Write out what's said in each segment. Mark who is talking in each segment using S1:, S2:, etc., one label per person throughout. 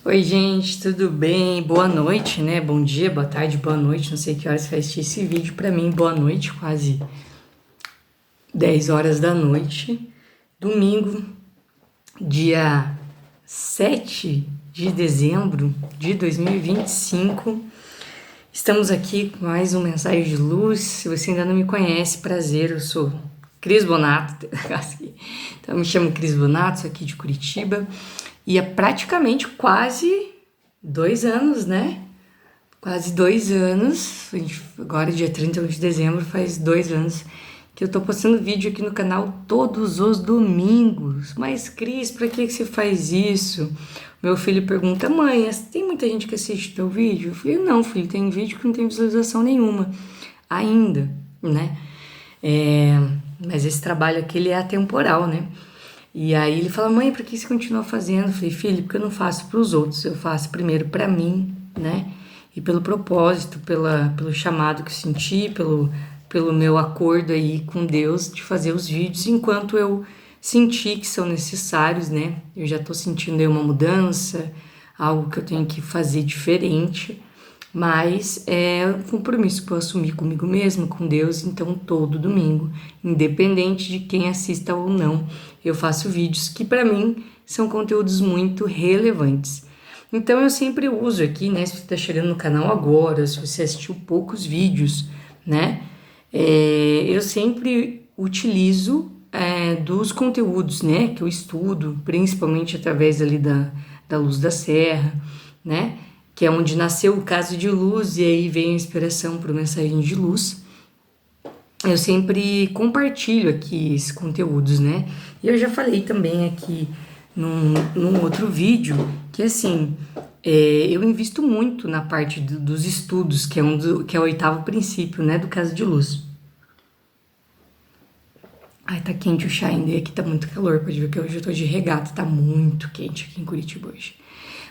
S1: Oi, gente, tudo bem? Boa noite, né? Bom dia, boa tarde, boa noite. Não sei que horas você vai assistir esse vídeo. Pra mim, boa noite, quase 10 horas da noite. Domingo, dia 7 de dezembro de 2025. Estamos aqui com mais um Mensagem de Luz. Se você ainda não me conhece, prazer, eu sou Cris Bonato. Então, eu me chamo Cris Bonato, sou aqui de Curitiba. E é praticamente quase 2 anos, né? Quase 2 anos. Agora, dia 31 de dezembro, faz 2 anos que eu tô postando vídeo aqui no canal todos os domingos. Mas, Cris, pra que você faz isso? Meu filho pergunta, mãe, tem muita gente que assiste teu vídeo? Eu falei, não, filho, tem vídeo que não tem visualização nenhuma. Ainda, né? Mas esse trabalho aqui, ele é atemporal, né? E aí ele fala, mãe, por que você continua fazendo? Eu falei, filho, porque eu não faço para os outros, eu faço primeiro para mim, né? E pelo propósito, pelo chamado que eu senti, pelo meu acordo aí com Deus de fazer os vídeos enquanto eu senti que são necessários, né? Eu já tô sentindo aí uma mudança, algo que eu tenho que fazer diferente, mas é um compromisso que eu assumi comigo mesmo, com Deus, então todo domingo, independente de quem assista ou não, eu faço vídeos que para mim são conteúdos muito relevantes. Então eu sempre uso aqui, né, se você está chegando no canal agora, se você assistiu poucos vídeos, né, eu sempre utilizo dos conteúdos, né, que eu estudo, principalmente através ali da Luz da Serra, né, que é onde nasceu o Caso de Luz, e aí vem a inspiração para o Mensagem de Luz. Eu sempre compartilho aqui esses conteúdos, né? E eu já falei também aqui num outro vídeo que, assim, eu invisto muito na parte dos estudos, que é o oitavo princípio, né, do Caso de Luz. Ai, tá quente o chá ainda, e aqui tá muito calor, pode ver que hoje eu tô de regata, tá muito quente aqui em Curitiba hoje.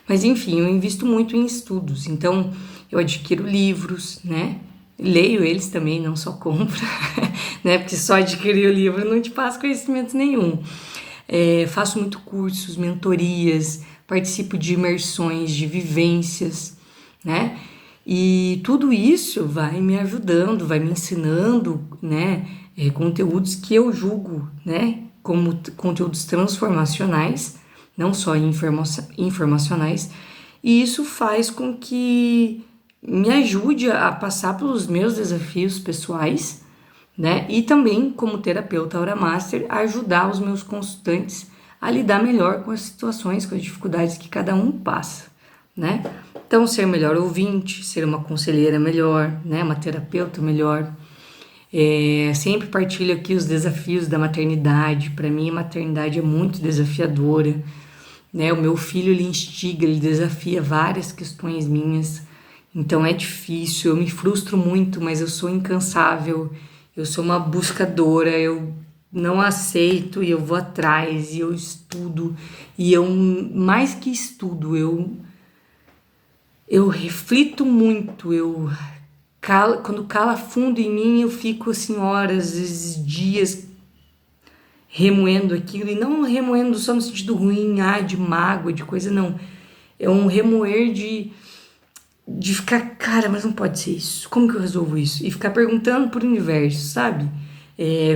S1: Mas enfim, eu invisto muito em estudos, então eu adquiro livros, né? Leio eles também, não só compro, né? Porque só adquirir o livro não te passa conhecimento nenhum. Faço muito cursos, mentorias, participo de imersões, de vivências, né? E tudo isso vai me ajudando, vai me ensinando, né? Conteúdos que eu julgo, né? Como conteúdos transformacionais, não só informacionais, e isso faz com que me ajude a passar pelos meus desafios pessoais, né? E também, como terapeuta Aura Master, a ajudar os meus consultantes a lidar melhor com as situações, com as dificuldades que cada um passa, né? Então, ser melhor ouvinte, ser uma conselheira melhor, né? Uma terapeuta melhor. Sempre partilho aqui os desafios da maternidade. Para mim, a maternidade é muito desafiadora, né? O meu filho, ele instiga, ele desafia várias questões minhas, então é difícil, eu me frustro muito, mas eu sou incansável, eu sou uma buscadora, eu não aceito e eu vou atrás e eu estudo, e eu, mais que estudo, eu reflito muito, quando cala fundo em mim, eu fico assim horas, às vezes dias, remoendo aquilo, e não remoendo só no sentido ruim, de mágoa, de coisa, não. É um remoer de ficar, cara, mas não pode ser isso. Como que eu resolvo isso? E ficar perguntando pro universo, sabe?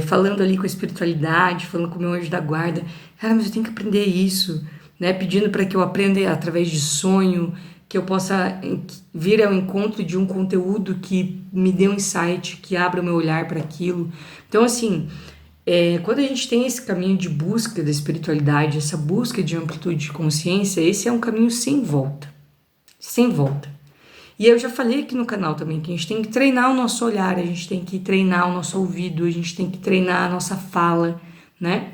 S1: Falando ali com a espiritualidade, falando com o meu anjo da guarda. Cara, mas eu tenho que aprender isso, né? Pedindo para que eu aprenda através de sonho, que eu possa vir ao encontro de um conteúdo que me dê um insight, que abra o meu olhar para aquilo. Então, assim, quando a gente tem esse caminho de busca da espiritualidade, essa busca de amplitude de consciência, esse é um caminho sem volta. Sem volta. E eu já falei aqui no canal também que a gente tem que treinar o nosso olhar, a gente tem que treinar o nosso ouvido, a gente tem que treinar a nossa fala, né?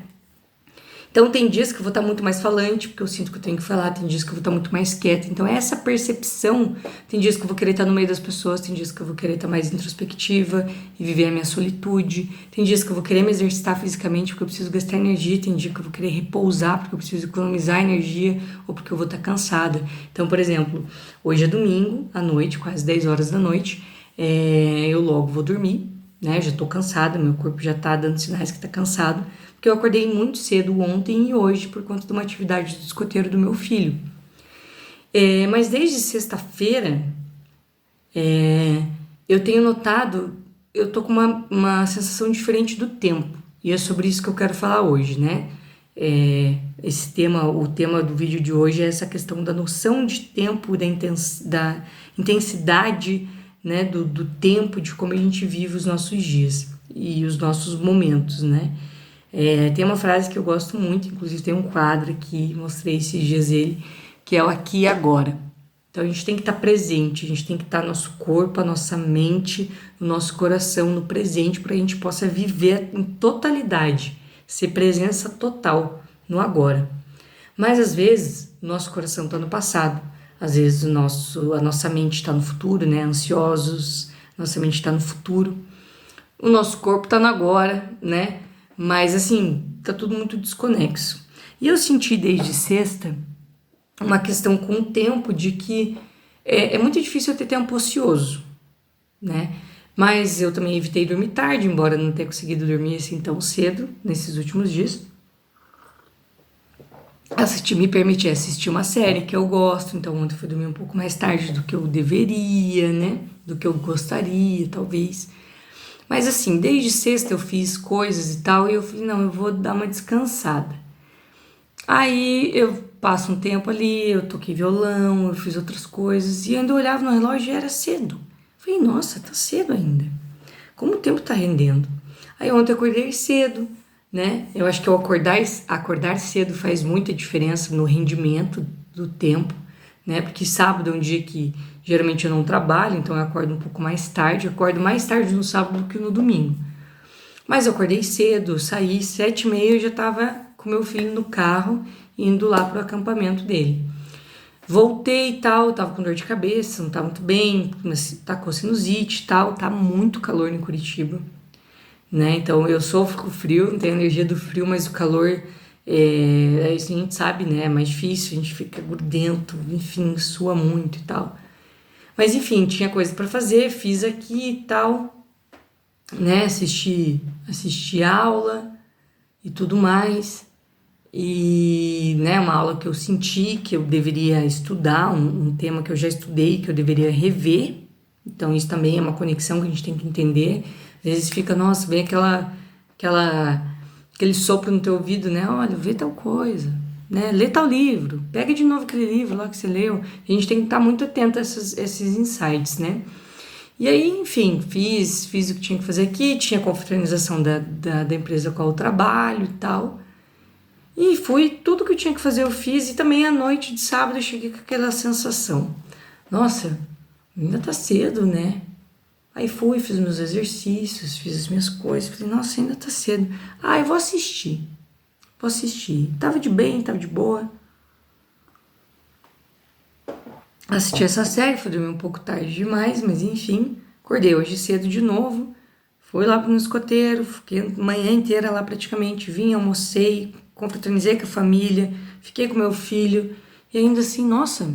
S1: Então tem dias que eu vou estar muito mais falante, porque eu sinto que eu tenho que falar, tem dias que eu vou estar muito mais quieta. Então essa percepção, tem dias que eu vou querer estar no meio das pessoas, tem dias que eu vou querer estar mais introspectiva e viver a minha solitude, tem dias que eu vou querer me exercitar fisicamente porque eu preciso gastar energia, tem dia que eu vou querer repousar porque eu preciso economizar energia ou porque eu vou estar cansada. Então, por exemplo, hoje é domingo, à noite, quase 10 horas da noite, eu logo vou dormir, né? Já tô cansada, meu corpo já tá dando sinais que tá cansado, porque eu acordei muito cedo ontem e hoje por conta de uma atividade do escoteiro do meu filho. Mas desde sexta-feira, eu tenho notado, eu tô com uma sensação diferente do tempo. E é sobre isso que eu quero falar hoje, né? O tema do vídeo de hoje é essa questão da noção de tempo, da intensidade, né? Do tempo, de como a gente vive os nossos dias e os nossos momentos, né? Tem uma frase que eu gosto muito, inclusive tem um quadro aqui, mostrei esses dias ele, que é o aqui e agora. Então a gente tem que estar presente, a gente tem que estar no nosso corpo, a nossa mente, no nosso coração, no presente, para a gente possa viver em totalidade, ser presença total no agora. Mas às vezes o nosso coração está no passado, às vezes a nossa mente está no futuro, né? Ansiosos, nossa mente está no futuro, o nosso corpo está no agora, né? Mas assim, tá tudo muito desconexo. E eu senti desde sexta uma questão com o tempo de que é muito difícil eu ter tempo ocioso, né? Mas eu também evitei dormir tarde, embora não tenha conseguido dormir assim tão cedo nesses últimos dias. Me permitir assistir uma série que eu gosto, então ontem eu fui dormir um pouco mais tarde do que eu deveria, né? Do que eu gostaria, talvez. Mas assim, desde sexta eu fiz coisas e tal, e eu falei, não, eu vou dar uma descansada. Aí eu passo um tempo ali, eu toquei violão, eu fiz outras coisas, e ainda eu olhava no relógio e era cedo. Falei, nossa, tá cedo ainda. Como o tempo tá rendendo. Aí ontem eu acordei cedo, né? Eu acho que acordar cedo faz muita diferença no rendimento do tempo, né? Porque sábado é um dia que geralmente eu não trabalho, então eu acordo um pouco mais tarde. Eu acordo mais tarde no sábado do que no domingo. Mas eu acordei cedo, saí 7h30, eu já estava com meu filho no carro, indo lá pro acampamento dele. Voltei e tal, tava com dor de cabeça, não tava muito bem, tá com sinusite e tal, tá muito calor em Curitiba, né? Então eu sofro com o frio, não tenho energia do frio, mas o calor, a gente sabe, né? É mais difícil, a gente fica grudento, enfim, sua muito e tal. Mas enfim, tinha coisa para fazer, fiz aqui e tal, né? Assisti aula e tudo mais. E, né, uma aula que eu senti que eu deveria estudar, um tema que eu já estudei, que eu deveria rever. Então isso também é uma conexão que a gente tem que entender. Às vezes fica, nossa, vem aquele sopro no teu ouvido, né? Olha, vê tal coisa, né? Lê tal livro, pega de novo aquele livro lá que você leu. A gente tem que estar muito atento a esses insights, né? E aí, enfim, fiz o que tinha que fazer aqui, tinha confraternização da empresa com a qual eu trabalho e tal. E tudo que eu tinha que fazer eu fiz, e também à noite de sábado eu cheguei com aquela sensação. Nossa, ainda tá cedo, né? Aí fiz meus exercícios, fiz as minhas coisas, falei, nossa, ainda tá cedo. Eu vou assistir. Tava de bem, tava de boa. Assisti essa série, fui dormir um pouco tarde demais, mas enfim, acordei hoje cedo de novo. Fui lá no escoteiro, fiquei a manhã inteira lá praticamente, vim, almocei, confraternizei com a família, fiquei com meu filho, e ainda assim, nossa,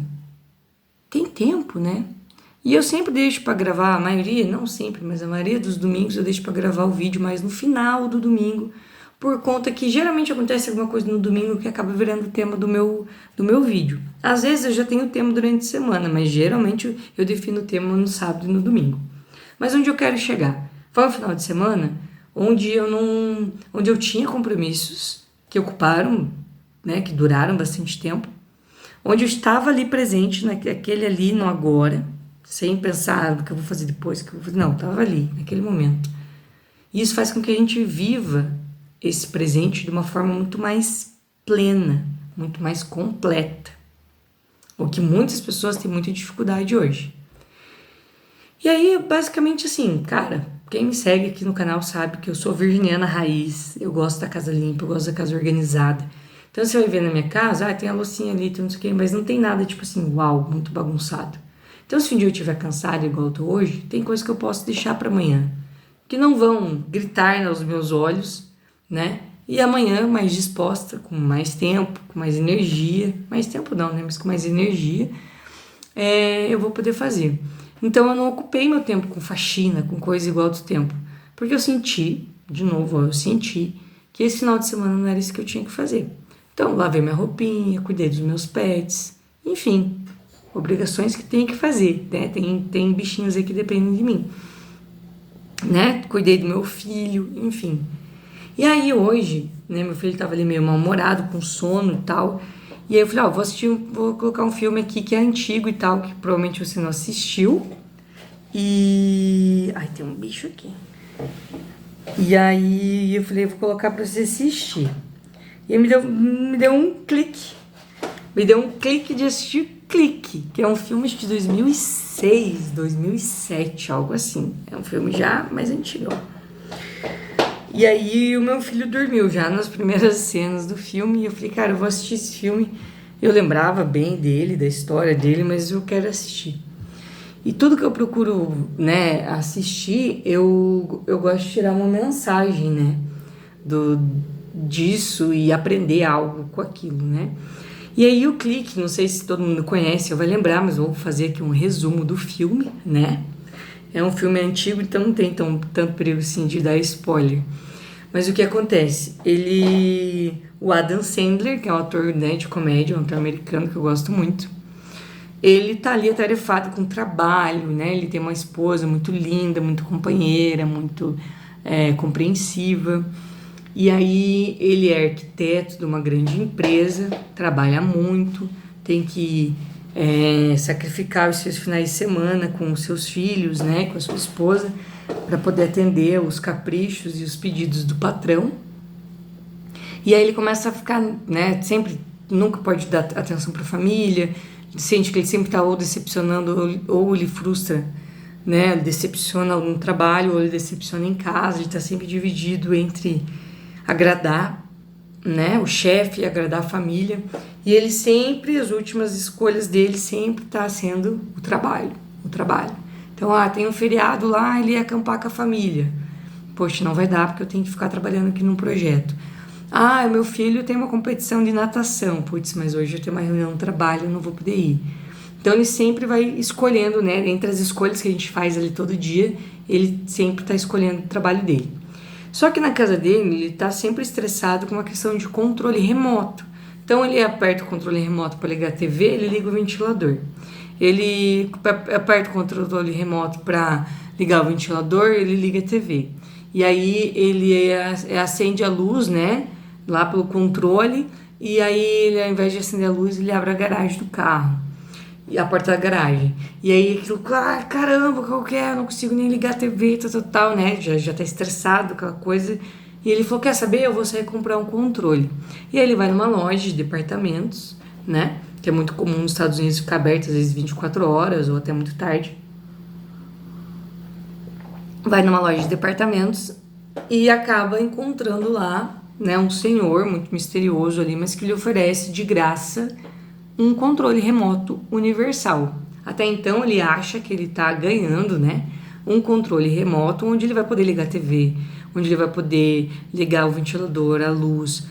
S1: tem tempo, né? E eu sempre deixo para gravar, a maioria, não sempre, mas a maioria dos domingos eu deixo para gravar o vídeo mais no final do domingo, por conta que geralmente acontece alguma coisa no domingo que acaba virando o tema do meu vídeo. Às vezes eu já tenho o tema durante a semana, mas geralmente eu defino o tema no sábado e no domingo. Mas onde eu quero chegar? Foi um final de semana onde eu tinha compromissos que ocuparam, né, que duraram bastante tempo, onde eu estava ali presente, naquele ali no agora, sem pensar no que eu vou fazer depois, não, estava ali, naquele momento. E isso faz com que a gente viva esse presente de uma forma muito mais plena, muito mais completa, o que muitas pessoas têm muita dificuldade hoje. E aí, basicamente assim, cara, quem me segue aqui no canal sabe que eu sou virginiana raiz, eu gosto da casa limpa, eu gosto da casa organizada. Então você vai ver na minha casa, tem a loucinha ali, tem não sei o quê, mas não tem nada tipo assim, uau, muito bagunçado. Então se um dia eu estiver cansada igual eu tô hoje, tem coisa que eu posso deixar para amanhã, que não vão gritar aos meus olhos, né? E amanhã, mais disposta, com mais tempo, com mais energia, mais tempo não, né? Mas com mais energia, eu vou poder fazer. Então eu não ocupei meu tempo com faxina, com coisa igual do tempo, porque eu senti que esse final de semana não era isso que eu tinha que fazer. Então lavei minha roupinha, cuidei dos meus pets, enfim, obrigações que tenho que fazer, né? Tem bichinhos aí que dependem de mim, né? Cuidei do meu filho, enfim. E aí hoje, né, meu filho tava ali meio mal-humorado, com sono e tal. E aí eu falei, vou colocar um filme aqui que é antigo e tal, que provavelmente você não assistiu. E... Ai, tem um bicho aqui. E aí eu falei, vou colocar pra você assistir. E aí me deu um clique. Me deu um clique de assistir Clique, que é um filme de 2006, 2007, algo assim. É um filme já mais antigo. E aí o meu filho dormiu já nas primeiras cenas do filme. E eu falei, cara, eu vou assistir esse filme. Eu lembrava bem dele, da história dele, mas eu quero assistir. E tudo que eu procuro, né, assistir, eu gosto de tirar uma mensagem, né, disso e aprender algo com aquilo, né. E aí o Clique, não sei se todo mundo conhece, eu vai lembrar, mas vou fazer aqui um resumo do filme, né. É um filme antigo, então não tem tanto perigo assim de dar spoiler. Mas o que acontece? O Adam Sandler, que é um ator, né, de comédia, um ator americano que eu gosto muito, ele tá ali atarefado com trabalho, né? Ele tem uma esposa muito linda, muito companheira, muito compreensiva. E aí ele é arquiteto de uma grande empresa, trabalha muito, tem que sacrificar os seus finais de semana com os seus filhos, né? Com a sua esposa, para poder atender os caprichos e os pedidos do patrão. E aí ele começa a ficar, né? Nunca pode dar atenção para a família, sente que ele sempre está ou decepcionando ou ele frustra, né? Decepciona no trabalho ou ele decepciona em casa. Ele está sempre dividido entre agradar, né, o chefe e agradar a família. E ele sempre, as últimas escolhas dele sempre está sendo o trabalho. Então, tem um feriado lá, ele ia acampar com a família. Poxa, não vai dar porque eu tenho que ficar trabalhando aqui num projeto. Meu filho tem uma competição de natação. Putz, mas hoje eu tenho uma reunião no trabalho, eu não vou poder ir. Então ele sempre vai escolhendo, né? Entre as escolhas que a gente faz ali todo dia, ele sempre está escolhendo o trabalho dele. Só que na casa dele, ele está sempre estressado com uma questão de controle remoto. Então ele aperta o controle remoto para ligar a TV, ele liga o ventilador. Ele aperta o controle remoto para ligar o ventilador, ele liga a TV. E aí ele acende a luz, né? Lá pelo controle, e aí ele, ao invés de acender a luz, ele abre a garagem do carro, e a porta da garagem, e aí aquilo, caramba, qual que é? Eu não consigo nem ligar a TV, tal, né, já tá estressado, aquela coisa, e ele falou, quer saber, eu vou sair comprar um controle, e aí ele vai numa loja de departamentos, né, que é muito comum nos Estados Unidos ficar aberto às vezes 24 horas, ou até muito tarde, vai numa loja de departamentos, e acaba encontrando lá, né, um senhor muito misterioso ali, mas que lhe oferece de graça um controle remoto universal. Até então ele acha que ele está ganhando, né, um controle remoto onde ele vai poder ligar a TV, onde ele vai poder ligar o ventilador, a luz,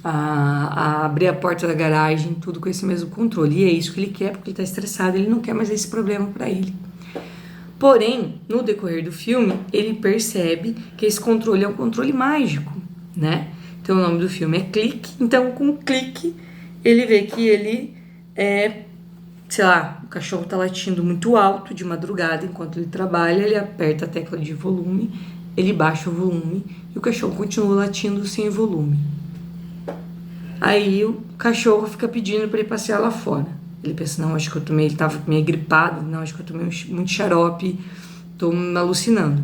S1: abrir a porta da garagem, tudo com esse mesmo controle. E é isso que ele quer, porque ele está estressado, ele não quer mais esse problema para ele. Porém, no decorrer do filme, ele percebe que esse controle é um controle mágico, né? Então o nome do filme é Clique. Então, com o Clique, ele vê que ele o cachorro tá latindo muito alto de madrugada enquanto ele trabalha, ele aperta a tecla de volume, ele baixa o volume e o cachorro continua latindo sem volume. Aí o cachorro fica pedindo para ir passear lá fora. Ele pensa, não, acho que ele tava meio gripado, não, acho que eu tomei muito xarope, tô me alucinando.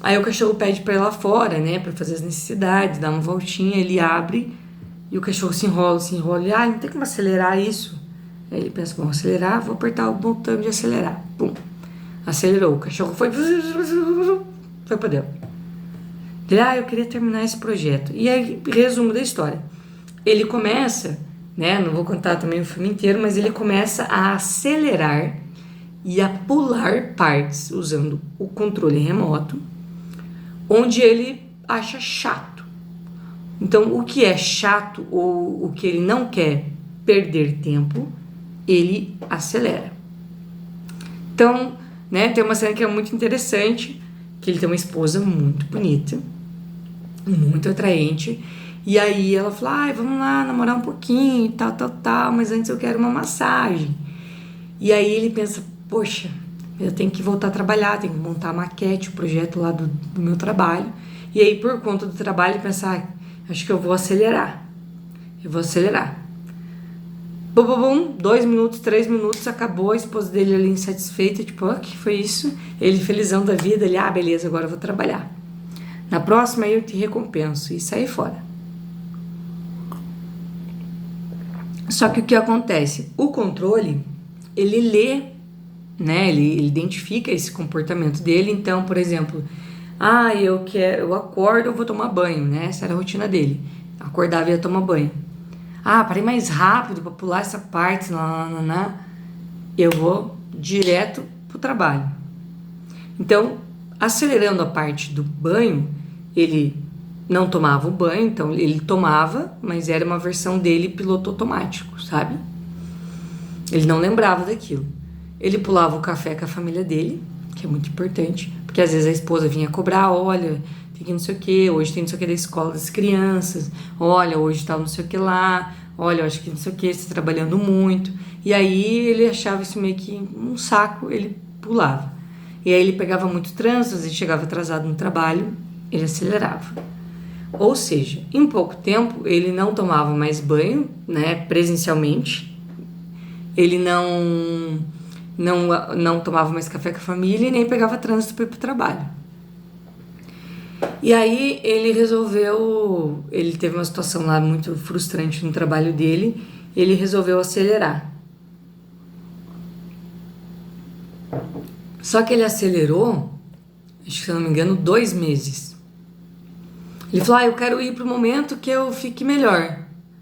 S1: Aí o cachorro pede pra ir lá fora, né, pra fazer as necessidades, dar uma voltinha, ele abre e o cachorro se enrola, não tem como acelerar isso. Aí ele pensa, vou acelerar, vou apertar o botão de acelerar. Pum, acelerou, o cachorro foi pra dentro. Ele, eu queria terminar esse projeto. E aí, resumo da história. Ele começa, né, não vou contar também o filme inteiro, mas ele começa a acelerar e a pular partes usando o controle remoto, onde ele acha chato. Então, o que é chato ou o que ele não quer perder tempo, ele acelera. Então, né, tem uma cena que é muito interessante, que ele tem uma esposa muito bonita, muito atraente, E aí ela falou, ai, vamos lá namorar um pouquinho, tal, mas antes eu quero uma massagem. E aí ele pensa, poxa, eu tenho que voltar a trabalhar, tenho que montar a maquete, o projeto lá do meu trabalho. E aí, por conta do trabalho, ele pensa, ai, acho que eu vou acelerar. Bum, bum, bum, 2 minutos, 3 minutos, acabou, a esposa dele ali insatisfeita, tipo, o que foi isso? Ele felizão da vida, ele, beleza, agora eu vou trabalhar. Na próxima eu te recompenso, e sair fora. Só que o que acontece? O controle, ele lê, né? Ele identifica esse comportamento dele. Então, por exemplo, eu acordo, eu vou tomar banho, né? Essa era a rotina dele. Acordava e ia tomar banho. Parei mais rápido para pular essa parte, eu vou direto pro trabalho. Então, acelerando a parte do banho, ele não tomava o banho, então ele tomava, mas era uma versão dele piloto automático, sabe? Ele não lembrava daquilo. Ele pulava o café com a família dele, que é muito importante, porque às vezes a esposa vinha cobrar, olha, tem que não sei o que, hoje tem não sei o que da escola das crianças, olha, hoje tá não sei o que lá, olha, eu acho que não sei o que, você tá trabalhando muito. E aí ele achava isso meio que um saco, ele pulava. E aí ele pegava muito trânsito, às vezes chegava atrasado no trabalho, ele acelerava. Ou seja, em pouco tempo ele não tomava mais banho, né, presencialmente, ele não tomava mais café com a família e nem pegava trânsito para ir para o trabalho. E aí ele teve uma situação lá muito frustrante no trabalho dele, ele resolveu acelerar. Só que ele acelerou, acho que se eu não me engano, 2 meses. Ele falou, eu quero ir pro momento que eu fique melhor.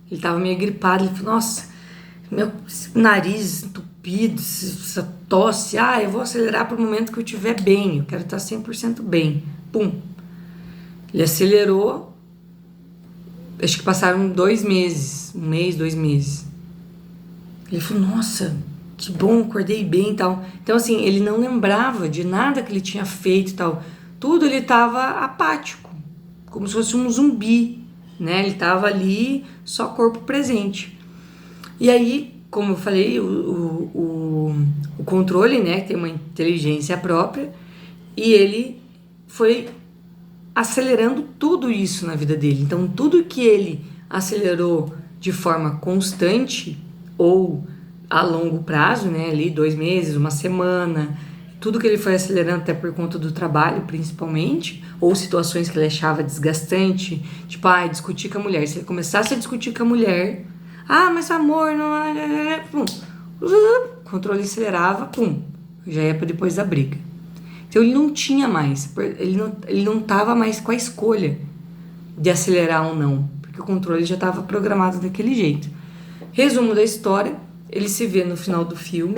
S1: Ele tava meio gripado, ele falou, nossa, meu nariz entupido, essa tosse, eu vou acelerar pro momento que eu estiver bem, eu quero estar 100% bem. Pum. Ele acelerou, acho que passaram 2 meses, 1 mês, 2 meses. Ele falou, nossa, que bom, acordei bem e tal. Então, assim, ele não lembrava de nada que ele tinha feito e tal. Tudo ele tava apático, como se fosse um zumbi, né? Ele tava ali, só corpo presente. E aí, como eu falei, o controle, né, tem uma inteligência própria, e ele foi acelerando tudo isso na vida dele. Então, tudo que ele acelerou de forma constante ou a longo prazo, né, ali 2 meses, 1 semana, tudo que ele foi acelerando até por conta do trabalho, principalmente, ou situações que ele achava desgastante, tipo, discutir com a mulher. Se ele começasse a discutir com a mulher, mas amor, não, pum, o controle acelerava, pum, já ia para depois da briga. Então ele não tinha mais, ele não tava mais com a escolha de acelerar ou não, porque o controle já estava programado daquele jeito. Resumo da história, ele se vê no final do filme,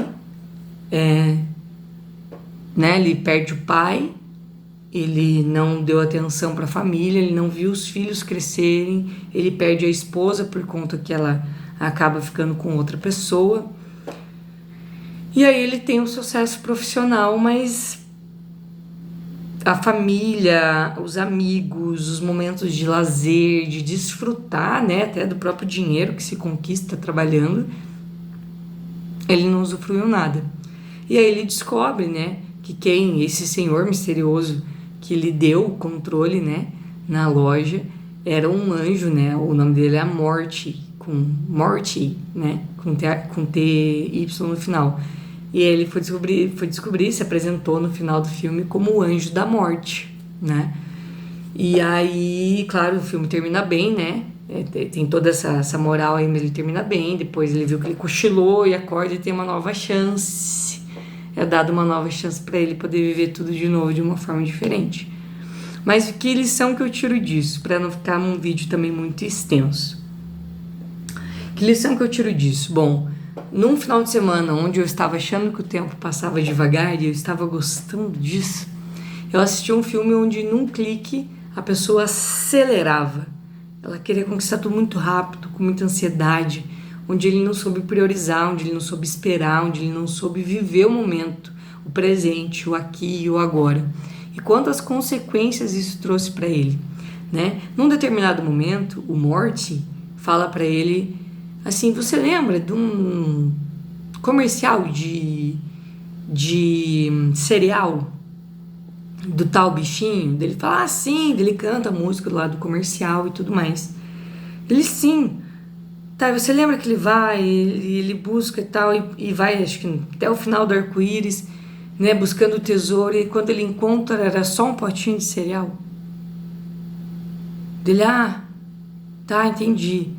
S1: né, ele perde o pai, ele não deu atenção para a família, ele não viu os filhos crescerem, ele perde a esposa por conta que ela acaba ficando com outra pessoa. E aí ele tem um sucesso profissional, mas a família, os amigos, os momentos de lazer, de desfrutar, né, até do próprio dinheiro que se conquista trabalhando, ele não usufruiu nada. E aí ele descobre, né, que esse senhor misterioso que lhe deu o controle, né, na loja, era um anjo, né, o nome dele é Morty, né, com TY no final. E ele foi descobrir, se apresentou no final do filme como o anjo da morte, né. E aí, claro, o filme termina bem, né, tem toda essa moral aí, mas ele termina bem. Depois ele viu que ele cochilou e acorda e tem uma nova chance. É dado uma nova chance para ele poder viver tudo de novo de uma forma diferente. Mas que lição que eu tiro disso, para não ficar um vídeo também muito extenso? Que lição que eu tiro disso? Bom, num final de semana onde eu estava achando que o tempo passava devagar e eu estava gostando disso, eu assisti um filme onde num clique a pessoa acelerava. Ela queria conquistar tudo muito rápido, com muita ansiedade, onde ele não soube priorizar, onde ele não soube esperar, onde ele não soube viver o momento, o presente, o aqui e o agora. E quantas consequências isso trouxe para ele. né? Num determinado momento, o Morty fala para ele assim: você lembra de um comercial de cereal do tal bichinho? Ele fala: ah, sim. Ele canta a música do lado do comercial e tudo mais. Ele: sim. Tá, você lembra que ele busca e tal, e vai, acho que até o final do arco-íris, né, buscando o tesouro, e quando ele encontra era só um potinho de cereal? Dele: ah, tá, entendi.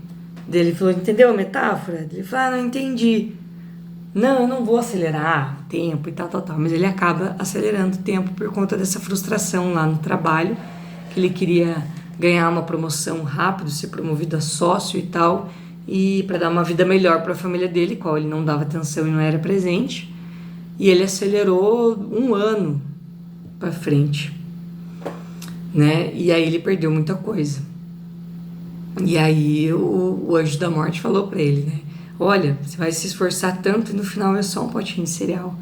S1: Dele falou: entendeu a metáfora? Ele falou: ah, não entendi. Não, eu não vou acelerar o tempo e tal, tal, tal. Mas ele acaba acelerando o tempo por conta dessa frustração lá no trabalho, que ele queria ganhar uma promoção rápido, ser promovido a sócio e tal, e para dar uma vida melhor para a família dele, qual ele não dava atenção e não era presente. E ele acelerou 1 ano para frente, né? E aí ele perdeu muita coisa. E aí o anjo da morte falou para ele, né? Olha, você vai se esforçar tanto e no final é só um potinho de cereal.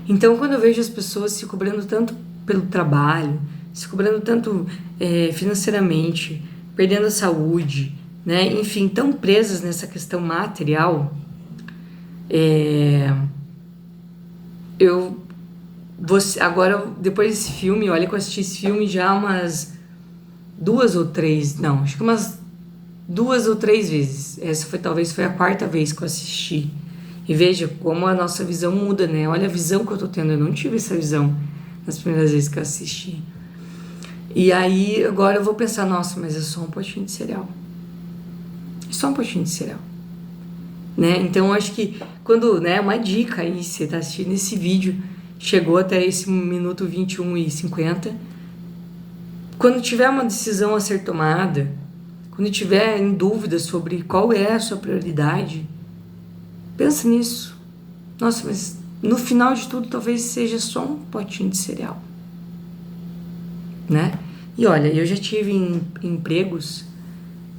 S1: Então, quando eu vejo as pessoas se cobrando tanto pelo trabalho, se cobrando tanto financeiramente, perdendo a saúde, né? Enfim, tão presas nessa questão material, agora, depois desse filme, olha que eu assisti esse filme já umas 2 ou 3 vezes. Essa talvez foi a 4ª vez que eu assisti. E veja como a nossa visão muda, né? Olha a visão que eu tô tendo. Eu não tive essa visão nas primeiras vezes que eu assisti. E aí, agora eu vou pensar: nossa, mas é só um potinho de cereal. É só um potinho de cereal. Né? Então, eu acho que quando, né, uma dica aí, você tá assistindo esse vídeo, chegou até esse minuto 21:50, quando tiver uma decisão a ser tomada, quando tiver em dúvida sobre qual é a sua prioridade, pensa nisso. Nossa, mas no final de tudo talvez seja só um potinho de cereal, né? E olha, eu já tive empregos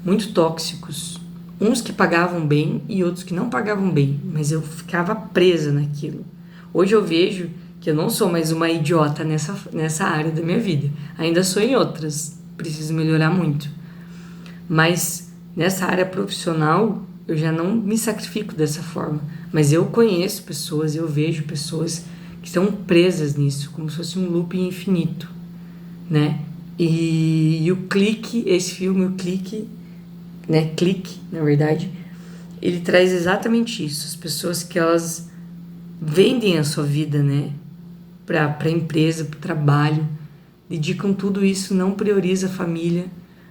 S1: muito tóxicos, uns que pagavam bem e outros que não pagavam bem, mas eu ficava presa naquilo. Hoje eu vejo que eu não sou mais uma idiota nessa área da minha vida. Ainda sou em outras, preciso melhorar muito. Mas nessa área profissional, eu já não me sacrifico dessa forma. Mas eu conheço pessoas, eu vejo pessoas que estão presas nisso, como se fosse um loop infinito, né? E o Clique, esse filme, o Clique, né? Clique, na verdade, ele traz exatamente isso. As pessoas que elas vendem a sua vida, né? Para a empresa, para o trabalho, dedicam tudo isso, não prioriza a família.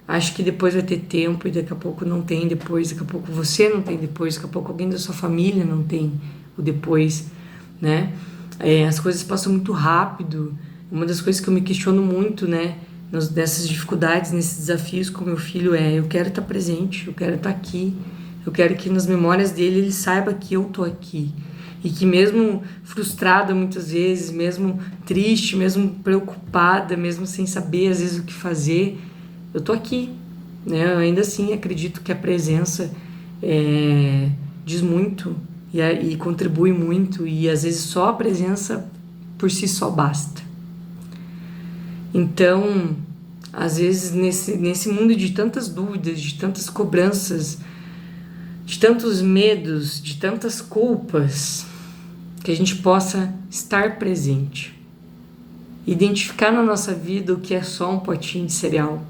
S1: Acho que depois vai ter tempo e daqui a pouco não tem depois, daqui a pouco você não tem depois, daqui a pouco alguém da sua família não tem o depois, né? As coisas passam muito rápido. Uma das coisas que eu me questiono muito, né, nessas dificuldades, nesses desafios com meu filho eu quero estar presente, eu quero estar aqui, eu quero que nas memórias dele ele saiba que eu tô aqui. E que mesmo frustrada muitas vezes, mesmo triste, mesmo preocupada, mesmo sem saber às vezes o que fazer, eu tô aqui, né? Eu ainda assim acredito que a presença diz muito e contribui muito, e às vezes só a presença por si só basta. Então, às vezes nesse mundo de tantas dúvidas, de tantas cobranças, de tantos medos, de tantas culpas, que a gente possa estar presente, identificar na nossa vida o que é só um potinho de cereal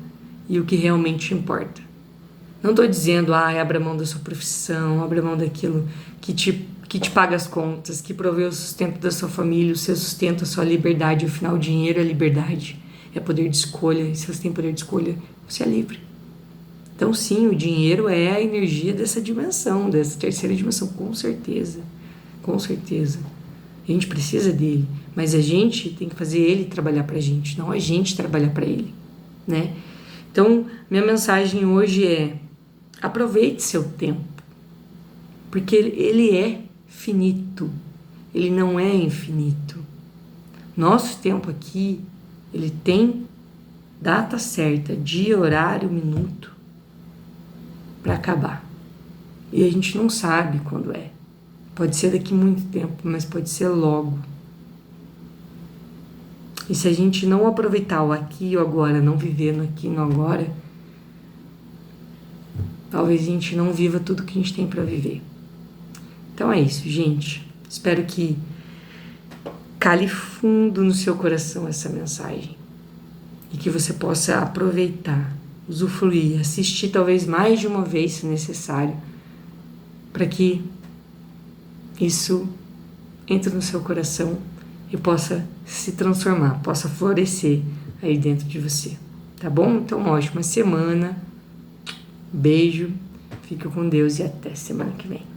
S1: e o que realmente importa. Não estou dizendo, abra mão da sua profissão, abra mão daquilo que te paga as contas, que provê o sustento da sua família, o seu sustento, a sua liberdade. Afinal, o dinheiro é liberdade, é poder de escolha, e se você tem poder de escolha, você é livre. Então sim, o dinheiro é a energia dessa dimensão, dessa terceira dimensão, com certeza. Com certeza. A gente precisa dele, mas a gente tem que fazer ele trabalhar pra gente, não a gente trabalhar pra ele, né? Então, minha mensagem hoje é: aproveite seu tempo, porque ele é finito, ele não é infinito. Nosso tempo aqui, ele tem data certa, dia, horário, minuto, para acabar. E a gente não sabe quando é. Pode ser daqui muito tempo, mas pode ser logo. E se a gente não aproveitar o aqui e o agora, não viver no aqui e no agora, talvez a gente não viva tudo que a gente tem para viver. Então é isso, gente. Espero que cale fundo no seu coração essa mensagem e que você possa aproveitar, usufruir, assistir talvez mais de uma vez se necessário, para que isso entre no seu coração e possa se transformar, possa florescer aí dentro de você. Tá bom? Então, uma ótima semana. Beijo. Fica com Deus e até semana que vem.